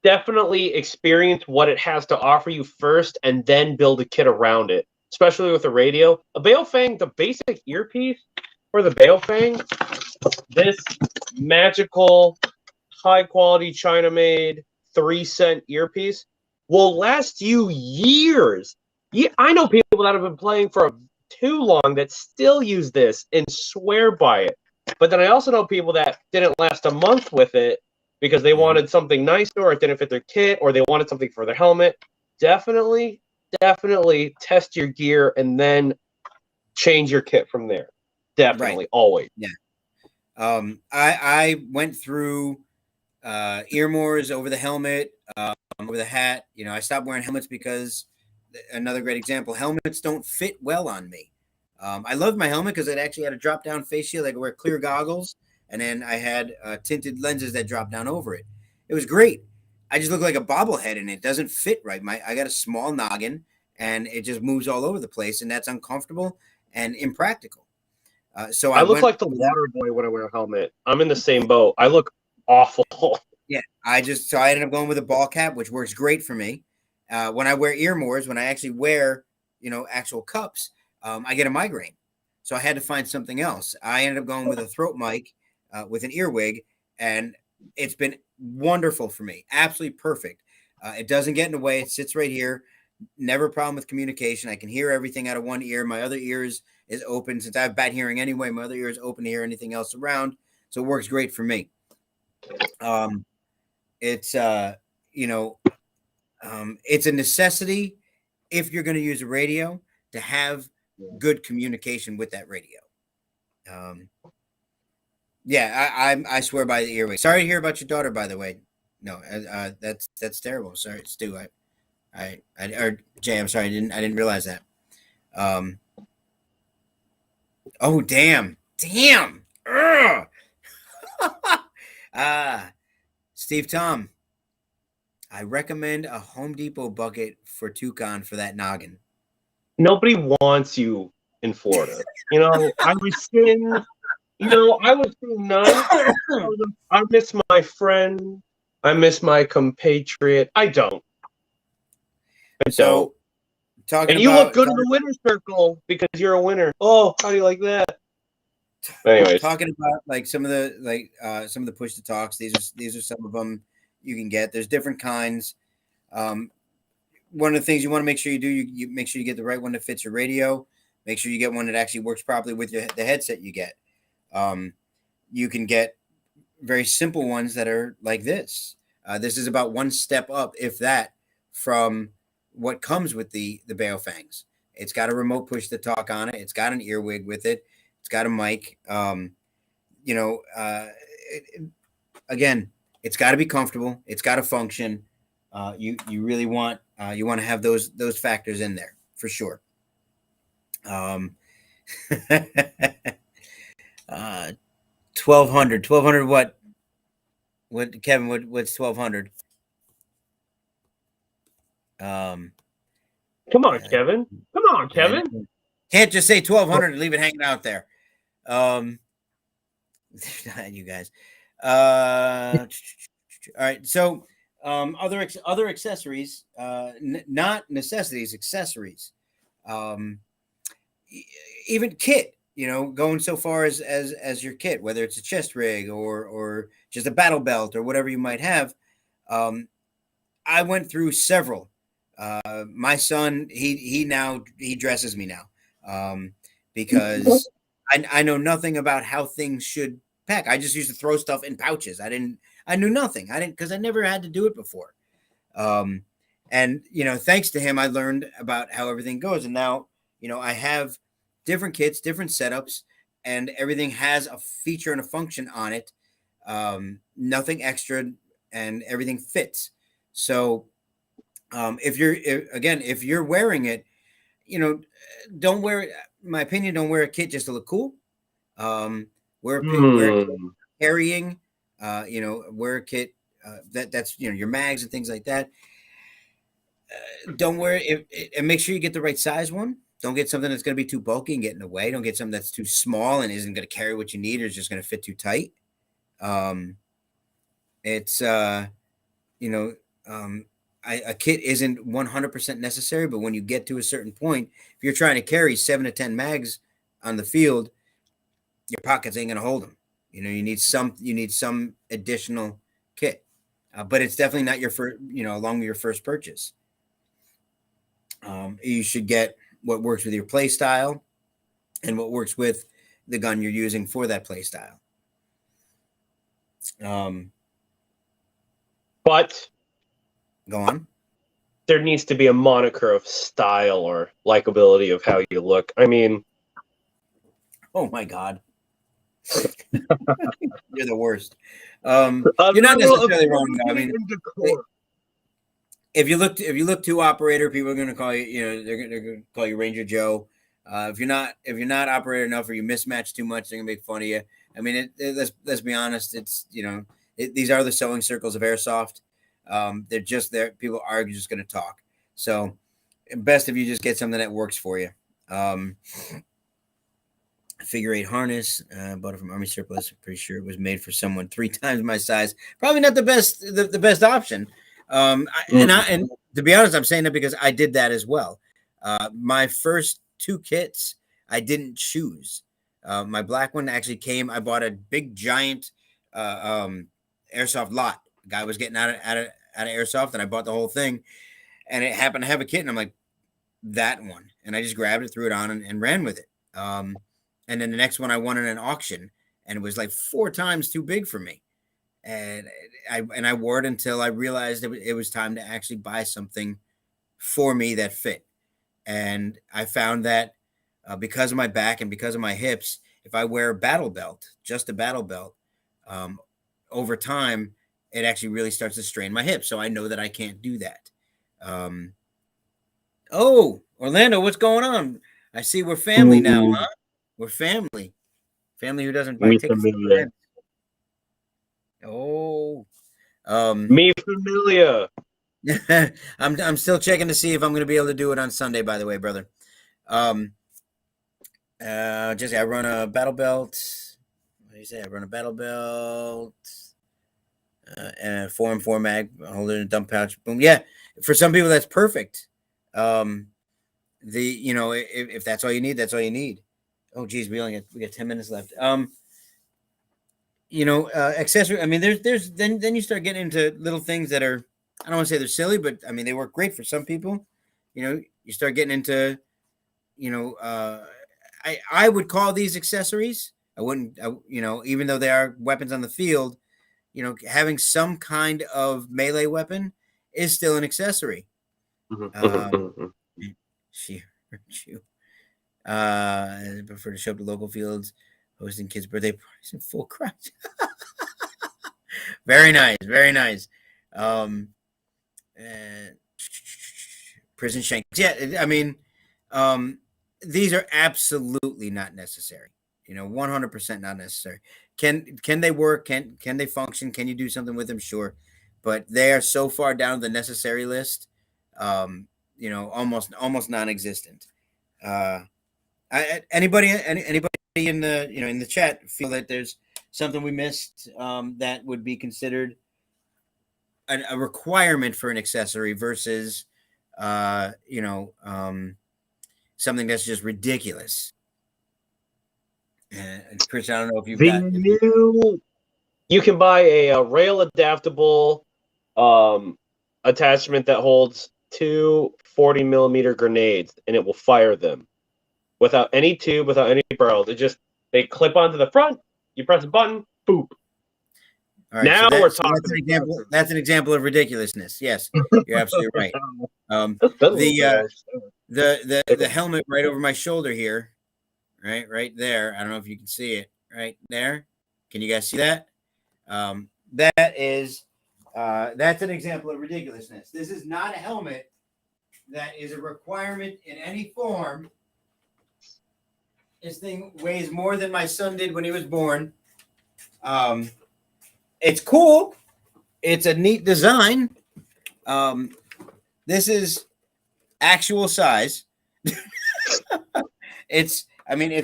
definitely experience what it has to offer you first and then build a kit around it, especially with a radio. A Baofang, the basic earpiece for the Baofang, this magical, high-quality China-made 3-cent earpiece will last you years. I know people that have been playing for too long that still use this and swear by it. But then I also know people that didn't last a month with it because they wanted something nicer, or it didn't fit their kit, or they wanted something for their helmet. Definitely test your gear and then change your kit from there. Definitely, always. Yeah. I went through ear mores over the helmet, over the hat. I stopped wearing helmets because, another great example, helmets don't fit well on me. I loved my helmet because it actually had a drop down face shield. I could wear clear goggles, and then I had tinted lenses that drop down over it. It was great. I just look like a bobblehead, and it doesn't fit right. I got a small noggin, and it just moves all over the place, and that's uncomfortable and impractical. So I look like the water boy when I wear a helmet. I'm in the same boat. I look awful. Yeah, I ended up going with a ball cap, which works great for me. When I wear ear mores, when I actually wear, actual cups, I get a migraine. So I had to find something else. I ended up going with a throat mic with an earwig, and it's been wonderful for me. Absolutely perfect. It doesn't get in the way. It sits right here. Never a problem with communication. I can hear everything out of one ear. My other ear is open. Since I have bad hearing anyway, my other ear is open to hear anything else around. So it works great for me. It's it's a necessity, if you're going to use a radio, to have good communication with that radio. I swear by the earwig. Sorry to hear about your daughter, by the way. No, that's terrible. Sorry, Stu. Or Jay, I'm sorry, I didn't realize that. Oh, damn. Steve Tom, I recommend a Home Depot bucket for Toucan for that noggin. Nobody wants you in Florida. I rescind. I was too nice. I miss my friend. I miss my compatriot. I don't. So, and you look good in the winner circle because you're a winner. Oh, how do you like that? Anyways, talking about like some of the push to talks. These are some of them you can get. There's different kinds. One of the things you want to make sure you do, you make sure you get the right one that fits your radio. Make sure you get one that actually works properly with the headset you get. You can get very simple ones that are like this. This is about one step up, if that, from what comes with the Baofangs. It's got a remote push to talk on it. It's got an earwig with it. It's got a mic. You know, again, it's got to be comfortable. It's got to function. You really want you want to have those factors in there for sure. Um, 1200 what Kevin, what's 1200? Um, Come on, Kevin. Come on, Kevin. Can't just say 1200 and leave it hanging out there. You guys. All right. So, other accessories, not necessities, accessories. Even kit. You know, going so far as your kit, whether it's a chest rig or just a battle belt or whatever you might have. I went through several. My son, he dresses me now, because I know nothing about how things should pack. I just used to throw stuff in pouches. I knew nothing. I didn't, because I never had to do it before. And you know, thanks to him, I learned about how everything goes. And now, you know, I have different kits, different setups, and everything has a feature and a function on it. Nothing extra, and everything fits. So, if you're wearing it, you know, don't wear it. In my opinion, don't wear a kit just to look cool. Wear a kit carrying. You know, wear a kit that's, you know, your mags and things like that. Don't wear it, and make sure you get the right size one. Don't get something that's going to be too bulky and get in the way. Don't get something that's too small and isn't going to carry what you need, or is just going to fit too tight. It's you know, a kit isn't 100% necessary, but when you get to a certain point, if you're trying to carry 7 to 10 mags on the field, your pockets ain't gonna hold them. You know, you need some additional kit, but it's definitely not your first. You know, along with your first purchase, you should get what works with your play style and what works with the gun you're using for that play style. But go on. There needs to be a moniker of style or likability of how you look. I mean, oh my God. You're the worst. You're not necessarily wrong. I mean, if you look too operator, people are going to call you. You know, they're going to call you Ranger Joe. If you're not operator enough, or you mismatch too much, they're going to make fun of you. I mean, let's be honest. It's, you know, these are the sewing circles of airsoft. They're just there. People are just going to talk. So, best if you just get something that works for you. Figure 8 harness, bought it from Army Surplus. I'm pretty sure it was made for someone 3 times my size. Probably not the best option. And to be honest, I'm saying that because I did that as well. My first 2 kits, I didn't choose. My black one actually came. I bought a big giant airsoft lot. The guy was getting out of airsoft, and I bought the whole thing. And it happened to have a kit, and I'm like, that one. And I just grabbed it, threw it on, and ran with it. And then the next one I won in an auction, and it was like 4 times too big for me. And I wore it until I realized it was time to actually buy something for me that fit. And I found that because of my back and because of my hips, if I wear a battle belt, just a battle belt, over time, it actually really starts to strain my hips. So I know that I can't do that. Oh, Orlando, what's going on? I see we're family now, huh? We're family. Family who doesn't buy tickets. Oh. Me familiar. I'm still checking to see if I'm going to be able to do it on Sunday, by the way, brother. Jesse, I run a battle belt. What do you say? I run a battle belt. And a 4M4 mag, hold it in a dump pouch. Boom. Yeah. For some people, that's perfect. You know, if that's all you need, that's all you need. Oh geez, we got 10 minutes left. You know, accessory. I mean, there's then you start getting into little things that are, I don't want to say they're silly, but I mean they work great for some people. You know, you start getting into, you know, I would call these accessories. I wouldn't, you know, even though they are weapons on the field, having some kind of melee weapon is still an accessory. She hurt you. I prefer to show up to local fields, hosting kids' birthday parties in full crowd. Very nice, very nice. Uh, Prison shanks. Yeah, I mean, these are absolutely not necessary. 100% not necessary. Can they work? Can they function? Can you do something with them? Sure, but they are so far down the necessary list. Almost non-existent. Anybody in the chat feel that there's something we missed that would be considered a requirement for an accessory versus something that's just ridiculous. Chris, I don't know if you've got. You can buy a rail adaptable attachment that holds 2 40-millimeter grenades, and it will fire them without any tube, without any barrels. They clip onto the front. You press a button, boop. All right, now we're talking. That's an example of ridiculousness. Yes, you're absolutely right. The helmet right over my shoulder here, right there. I don't know if you can see it right there. Can you guys see that? That's an example of ridiculousness. This is not a helmet that is a requirement in any form. This thing weighs more than my son did when he was born. It's cool. It's a neat design. This is actual size. It's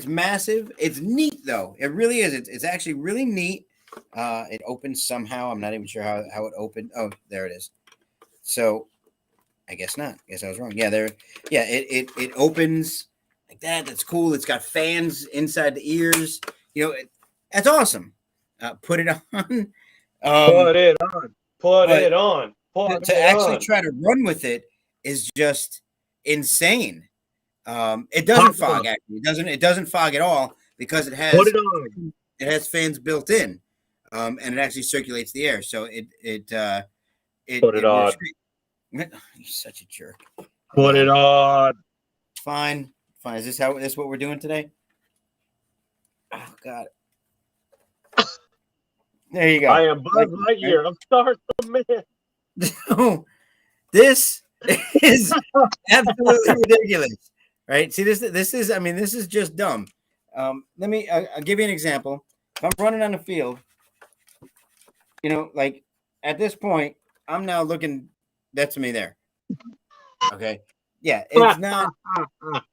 massive. It's neat though. It really is. It's actually really neat. It opens somehow. I'm not even sure how it opened. Oh, there it is. So I guess not. I guess I was wrong. Yeah, there. Yeah, it opens like that. That's cool. It's got fans inside the ears. That's awesome. Put it on. Put it on. Put it on. To actually try to run with it is just insane. It doesn't fog. Actually, it doesn't fog at all because it has fans built in, and it actually circulates the air. So it put it on. You're such a jerk. Put it on. Fine. Is this what we're doing today? Oh God. There you go. I am Buzz Lightyear. I'm Star Man. No, this is absolutely ridiculous, right? See, this is just dumb. I'll give you an example. If I'm running on the field, like at this point, I'm now looking. That's me there. Okay. Yeah, it's not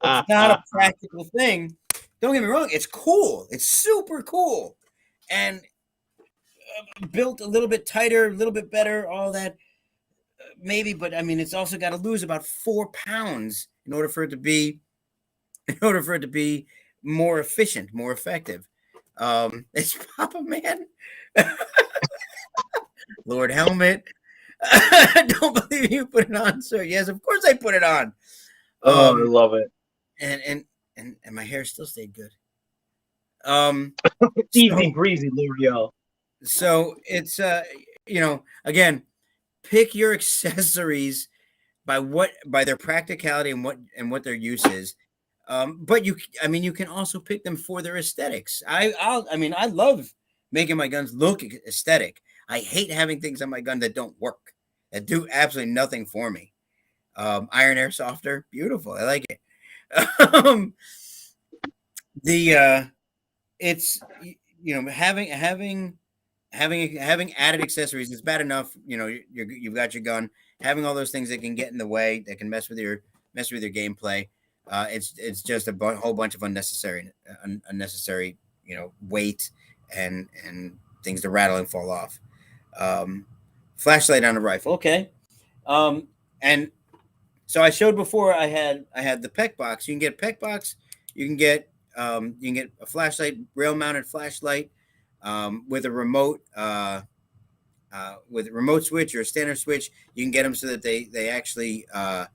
a practical thing. Don't get me wrong. It's cool. It's super cool, and built a little bit tighter, a little bit better, all that. Maybe, but it's also got to lose about 4 pounds in order for it to be more efficient, more effective. It's Papa Man. Lord Helmet. I don't believe you put it on, sir. Yes, of course I put it on. I love it. And my hair still stayed good. Easy breezy, L'Oreal. So it's again, pick your accessories by their practicality and what their use is. But you can also pick them for their aesthetics. I love making my guns look aesthetic. I hate having things on my gun that don't work, that do absolutely nothing for me. Iron Airsofter, beautiful. I like it. It's having added accessories is bad enough. You've got your gun. Having all those things that can get in the way, that can mess with your gameplay. It's just a whole bunch of unnecessary weight and things to rattle and fall off. Flashlight on a rifle, okay. And so I showed before I had the PEC box. You can get a PEC box. You can get a flashlight, rail mounted flashlight. With a remote switch or a standard switch, you can get them so that they actually. I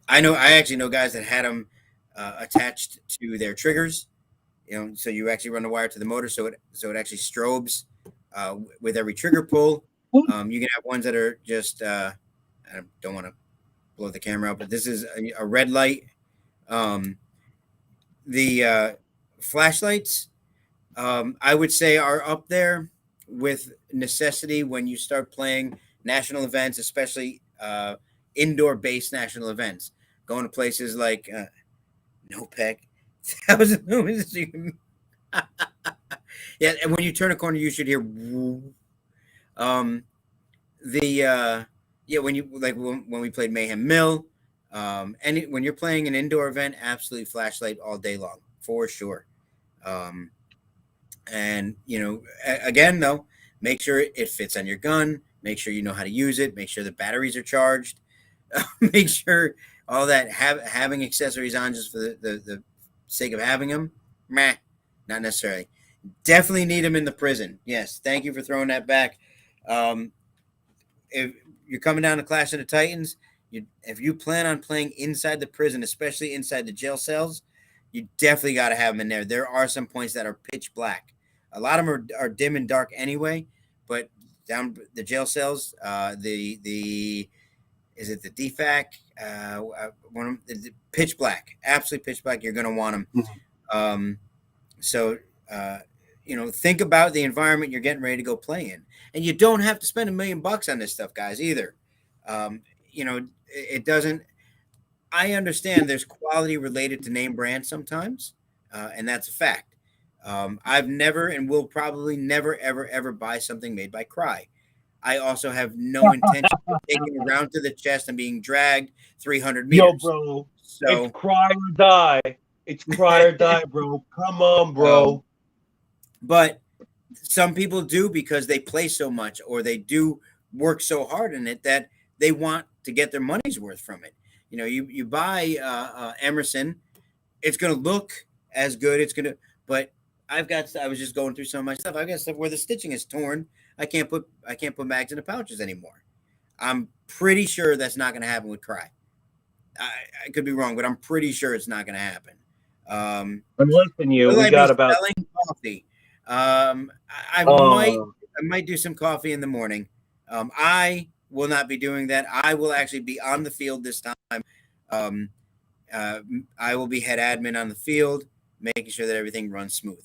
actually know guys that had them attached to their triggers. So you actually run the wire to the motor, so it actually strobes with every trigger pull. You can have ones that are just I don't want to blow the camera out, but this is a red light. The flashlights, I would say, are up there with necessity when you start playing national events, especially indoor-based national events. Going to places like NOPEC, Thousand Lumens. Yeah, and when you turn a corner, you should hear. Um, yeah, when you like when we played Mayhem Mill, and when you're playing an indoor event, absolutely flashlight all day long for sure. Um, and again though, make sure it fits on your gun. Make sure you know how to use it. Make sure the batteries are charged. Make sure all that having accessories on just for the sake of having them, meh, not necessarily. Definitely need them in the prison. Yes, thank you for throwing that back. If you're coming down to Clash of the Titans, if you plan on playing inside the prison, especially inside the jail cells, you definitely got to have them in there. There are some points that are pitch black. A lot of them are dim and dark anyway, but down the jail cells, the is it the DFAC? One of them, pitch black, absolutely pitch black. You're going to want them. So think about the environment you're getting ready to go play in, and you don't have to spend $1 million on this stuff, guys. Either, it doesn't. I understand there's quality related to name brand sometimes, and that's a fact. I've never and will probably never, ever, ever buy something made by Cry. I also have no intention of taking it around to the chest and being dragged 300 meters. Yo, bro, it's cry or die. It's cry or die, bro. Come on, bro. But some people do because they play so much or they do work so hard in it that they want to get their money's worth from it. You buy Emerson, it's going to look as good. But I was just going through some of my stuff. I've got stuff where the stitching is torn. I can't put mags in the pouches anymore. I'm pretty sure that's not going to happen with Cry. I could be wrong, but I'm pretty sure it's not going to happen. I'm listening to you. We got about selling coffee. I might do some coffee in the morning. I will not be doing that. I will actually be on the field this time. I will be head admin on the field, making sure that everything runs smooth.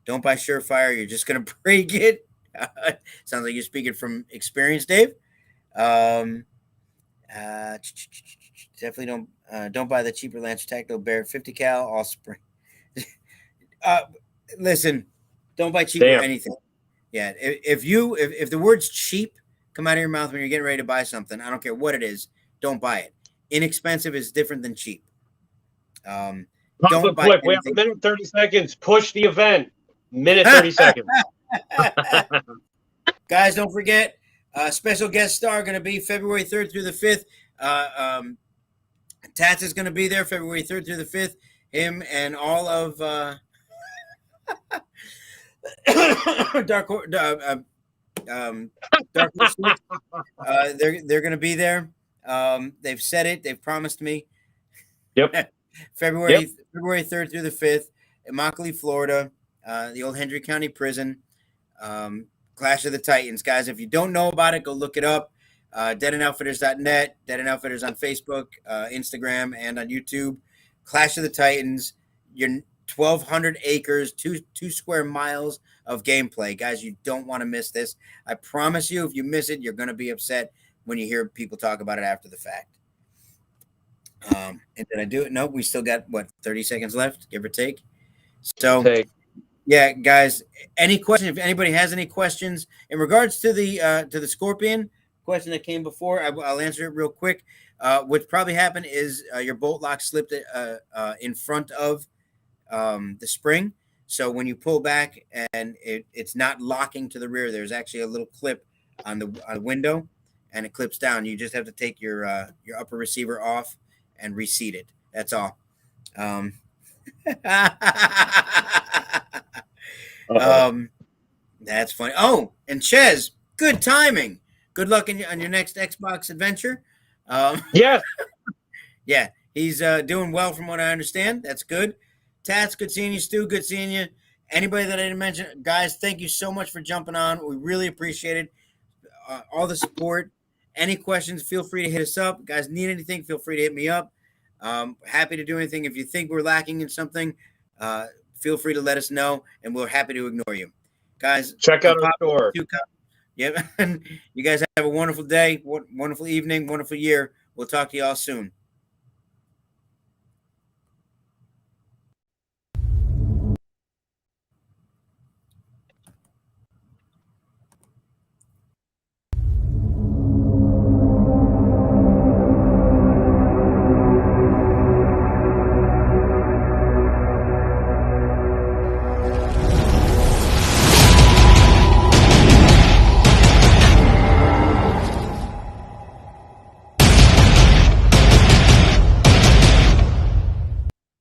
Don't buy Surefire. You're just going to break it. Sounds like you're speaking from experience, Dave. Definitely don't buy the cheaper Lancer Tactical Bear 50 cal all spring. Listen, don't buy cheap or anything. Yeah, if the words cheap come out of your mouth when you're getting ready to buy something, I don't care what it is, don't buy it. Inexpensive is different than cheap. Don't buy quick. We have a minute 30 seconds. Push the event. Minute 30 seconds. Guys, don't forget, special guest star going to be February 3rd through the 5th. Tats is going to be there February 3rd through the 5th. Him and all of Dark Horse. They're going to be there. They've said it. They've promised me. Yep. February 3rd through the 5th, Immokalee, Florida, the old Hendry County Prison. Clash of the Titans, guys. If you don't know about it, go look it up. Deadendoutfitters.net, Dead and Outfitters on Facebook, Instagram, and on YouTube. Clash of the Titans. Your 1,200 acres, two square miles of gameplay, guys. You don't want to miss this. I promise you, if you miss it, you're going to be upset when you hear people talk about it after the fact. And did I do it? Nope. We still got 30 seconds left, give or take. So. Yeah, guys, any question? If anybody has any questions in regards to the Scorpion question that came before, I'll answer it real quick. What's probably happened is your bolt lock slipped in front of the spring. So when you pull back and it's not locking to the rear, there's actually a little clip on the window, and it clips down. You just have to take your upper receiver off and reseat it. That's all. That's funny. Oh, and Ches, good timing. Good luck on your next Xbox adventure. Yes. Yeah, he's doing well from what I understand. That's good. Tats, good seeing you. Stu, good seeing you. Anybody that I didn't mention, guys, thank you so much for jumping on. We really appreciate it. All the support. Any questions, feel free to hit us up. Guys, need anything, feel free to hit me up. Happy to do anything. If you think we're lacking in something, feel free to let us know, and we're happy to ignore you. Guys, Check out our store. Yep. And you guys have a wonderful day, wonderful evening, wonderful year. We'll talk to you all soon.